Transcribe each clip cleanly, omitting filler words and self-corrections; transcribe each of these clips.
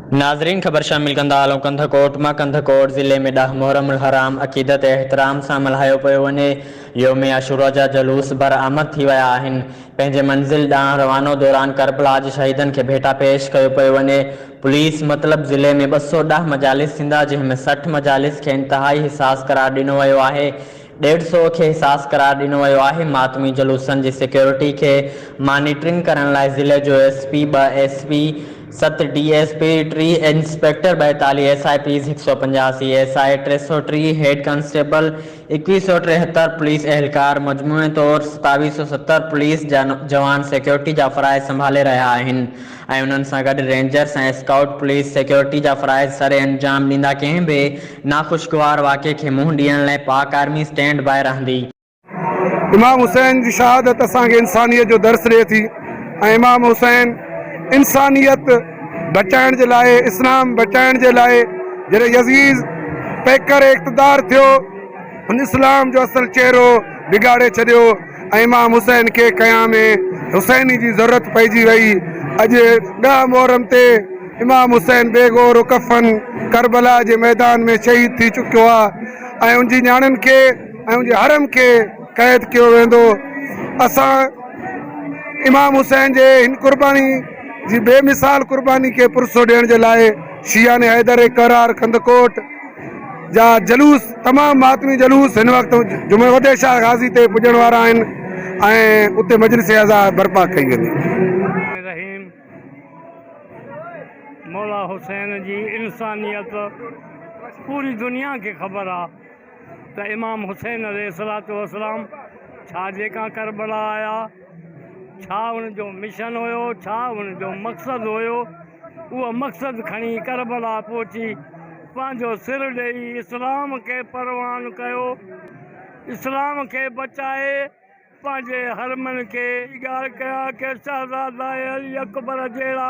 नाज़रीन ख़बर शामिल कंदा आहियूं कंधकोट मां। कंधकोट ज़िले में ॾह मुहर्रम हराम अक़ीदत एहतराम सां मल्हायो पियो वञे। योम आशूरा जा जलूस बरामद थी विया आहिनि। पंहिंजे मंज़िल ॾांहुं रवानो दौरान करबला जे शहीदनि खे भेटा पेश कयो पियो वञे। पुलिस मतिलब ज़िले में 210 मजालिस थींदा, जंहिंमें 60 मजालिस खे इंतहाई हिसास करार ॾिनो वियो आहे। 150 खे हिसास करार ॾिनो वियो आहे। मातमी जलूसनि जी सिक्योरिटी खे मॉनिटरिंग करण लाइ ज़िले जो SP, 2 SP, 7 DSP, 3 inspector, 42 SIPs, 185 SI, 303 हेड कांस्टेबल, 2173 पुलिस एहलकार, मजमूई तौर 2770 पुलिस जवान सिक्योरिटी जा फ़राइज़ संभाले रहिया आहिनि ऐं उन्हनि सां गॾु रेंजर्स ऐं स्काउट पुलिस सिक्योरिटी जा फ़राइज़ सरे अंजाम ॾींदा। कंहिं बि नाख़ुशगवार वाक़े खे मुंहुं ॾियण लाइ पाक आर्मी स्टैंड बाय रहंदी। इमाम हुसैन जी शहादत असांखे इंसानियत जो दर्स ॾिए थी ऐं इमाम हुसैन इंसानियत बचाइण जे लाइ, इस्लाम बचाइण जे लाइ जॾहिं यज़ीद पैकर इक़्तिदार थियो, हुन इस्लाम जो असल चेहरो बिगाड़े छॾियो ऐं इमाम हुसैन खे क़याम हुसैनी जी ज़रूरत पइजी वई। अॼु 10 मुहर्रम ते इमाम हुसैन बेगोर कफ़न करबला जे मैदान में शहीद थी चुकियो आहे ऐं उनजी न्याणियुनि खे ऐं उनजे हरम खे क़ैद कयो वेंदो। असां इमाम हुसैन जे हिन कुर्बानी जी बेमिसाल कुर्बानी खे पुरसो ॾियण जे लाइ शियाने हैदर करार कंदकोट जा जलूस, तमामु मातमी जलूस हिन वक़्तु जुमे वदे शाह गाज़ी ते पुॼण वारा आहिनि ऐं उते मजलिस अज़ा बर्पा कई वेंदी। रहीम मौला हुसैन जी इंसानियत पूरी दुनिया खे ख़बर आहे त इमाम हुसैन अलैहिस्सलातु वस्सलाम छा जेका करबला आया, छा उनजो मिशन हुयो, छा उनजो मक़सदु हुयो। उहो मक़सदु खणी करबला पहुची पंहिंजो सिर ॾेई इस्लाम खे परवान कयो, इस्लाम खे बचाए पंहिंजे हरमनि खे ॻाल्हि कया कि शहज़ादा अली अकबर जहिड़ा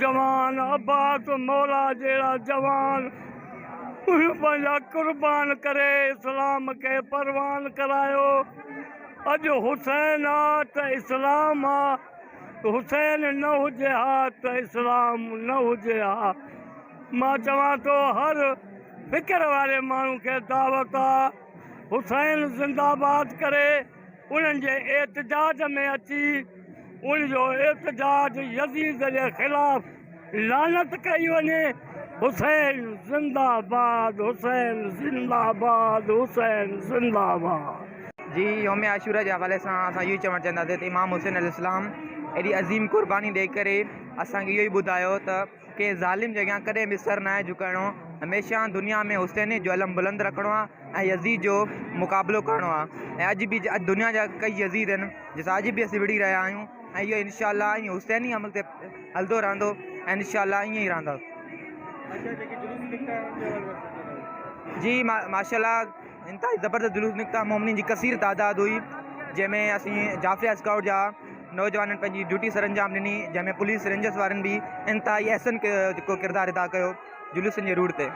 जवान, अब्बास मौला जहिड़ा जवान पंहिंजा कुर्बान करे इस्लाम खे परवान करायो। अॼु हुसैन आहे त इस्लाम आहे, हुसैन न हुजे हा त इस्लाम न हुजे हा। मां चवां थो हर फ़िक्र वारे माण्हू खे दावत आहे, हुसैन ज़िंदाबाद करे उन्हनि जे एहतजाज में अची उनजो एहतजाज यज़ीद जे ख़िलाफ़ लानत कई वञे। हुसैन ज़िंदाबाद, हुसैन ज़िंदाबाद, हुसैन ज़िंदाबाद। जी योम आशूरा जे हवाले सां असां इहो ई चवणु चाहींदासीं त इमाम हुसैन अलैहिस्सलाम एॾी अज़ीम क़ुर्बानी ॾेई करे असांखे इहो ई ॿुधायो त कंहिं ज़ालिम जे अॻियां कॾहिं बि सर न आहे झुकाइणो, हमेशह दुनिया में हुसैनी जो अलम बुलंद रखिणो आहे ऐं यज़ीद जो मुक़ाबिलो करिणो आहे। ऐं अॼु दुनिया जा कई यज़ीद आहिनि जंहिंसां अॼु बि असीं विड़ी रहिया आहियूं ऐं इहो इंशाअल्लाह ईअं हुसैनी अमल ते हलंदो रहंदो ऐं इंशाअल्लाह ईअं ई रहंदो। जी माशाअल्लाह इंतहाई ज़बरदस्त जुलूस निकिता, मोमिनीन जी कसीर तादाद हुई, जंहिंमें असीं जाफ़िया स्काउट जा नौजवाननि पंहिंजी ड्यूटी सर अंजाम ॾिनी, जंहिंमें पुलिस रेंजर्स वारनि बि इंतहाई अहसन जेको किरदारु अदा कयो जुलूसनि जे रूट ते।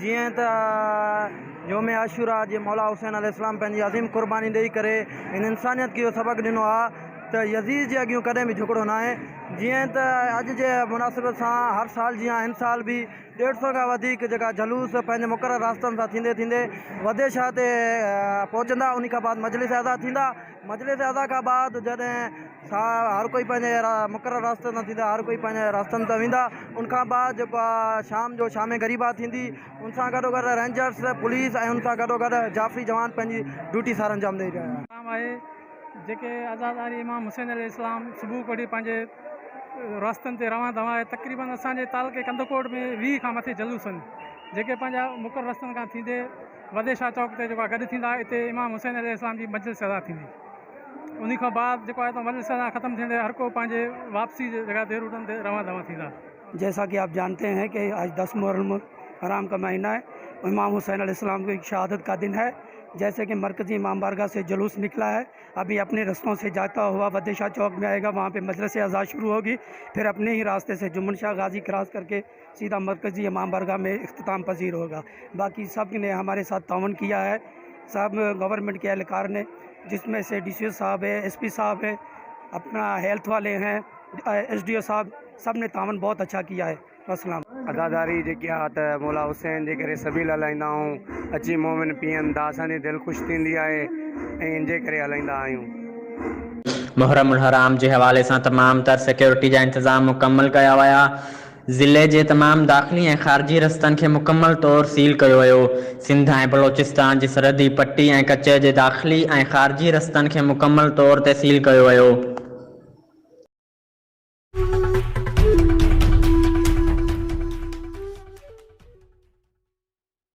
जीअं त योम आशूरा जे मौला हुसैन अलैहिस्सलाम पंहिंजी अज़ीम कुर्बानी ॾेई करे हिन इंसानियत खे इहो सबक़ु ॾिनो आहे त यज़ीद जे अॻियूं कॾहिं बि झुकणो न आहे। जीअं त अॼु जे मुनासिबत सां हर साल जीअं हिन साल बि 150 खां वधीक जेका जलूस पंहिंजे मुक़ररु रास्तनि सां थींदे थींदे वदे शाह ते पहुचंदा। उन खां बाद मजलिस अदा थींदा। मजलिस अदा खां बाद जॾहिं हर कोई पंहिंजे मुक़ररु रास्तनि सां थींदा, हर कोई पंहिंजे रास्तनि ते वेंदा। उनखां बाद जेको आहे शाम जो शाम गरीबा थींदी, उन सां गॾोगॾु रेंजर्स पुलिस ऐं उन सां गॾोगॾु जाफ़ी जवान पंहिंजी ड्यूटी सार अंजाम ॾेई रहिया आहे। जेके आज़ादारी इमाम हुसैन अलैहिस्सलाम सुबुह कढी पंहिंजे रास्तनि ते रवां दवा आहे। तक़रीबन असांजे तालके कंदकोट में 20 खां मथे जलूस आहिनि जेके पंहिंजा मुक़ररु रस्तनि खां थींदे वदे शाह चौक ते जेको आहे गॾु थींदा। हिते इमाम हुसैन अलैहिस्सलाम जी मजलिस अदा थींदी। उन खां बाद जेको आहे त मजलिस अदा ख़त्म थींदे हर को पंहिंजे वापसी जे जॻह ते रूटनि ते रवां दवा थींदा। जैसा कि आप जानते हैं कि आज 10 मुहर्रम हराम का महीना है, इमाम हुसैन अलैहिस्सलाम की शहादत का दिन है। जैसे कि मरकज़ी इमाम बारगाह से जुलूस निकला है, अभी अपने रस्तों से जाता हुआ वदे शाह चौक में आएगा, वहाँ पे मजलिस अज़ा शुरू होगी, फिर अपने ही रास्ते से जुम्मन शाह गाज़ी क्रॉस करके सीधा मरकज़ी इमाम बारगाह में इख्तिताम पजीर होगा। बाकी सब ने हमारे साथ तावन किया है, सब गवर्नमेंट के एहलकार ने, जिसमें से DCO साहब है, SP साहब है, अपना हेल्थ वाले हैं, SDO साहब, सब ने तावन बहुत अच्छा किया है। अस्सलाम। अदादारी जेकी आहे त मौला हुसैन जे करे सबील हलाईंदा आहियूं, अची मोमिन पीअनि था, असांजी दिलि ख़ुशि थींदी आहे ऐं इन जे करे हलाईंदा आहियूं। मुहर्रम उल हराम जे हवाले सां तमाम तर सिक्योरिटी जा इंतज़ाम मुकम्मल कया विया। ज़िले जे तमाम दाख़िली ऐं ख़ारिजी रस्तनि खे मुकम्मल तौर सील कयो वियो। सिंध ऐं बलोचिस्तान जी सरहदी पट्टी ऐं कच्चे जे दाख़िली ऐं ख़ारिजी रस्तनि खे मुकम्मल तौर ते सील कयो वियो।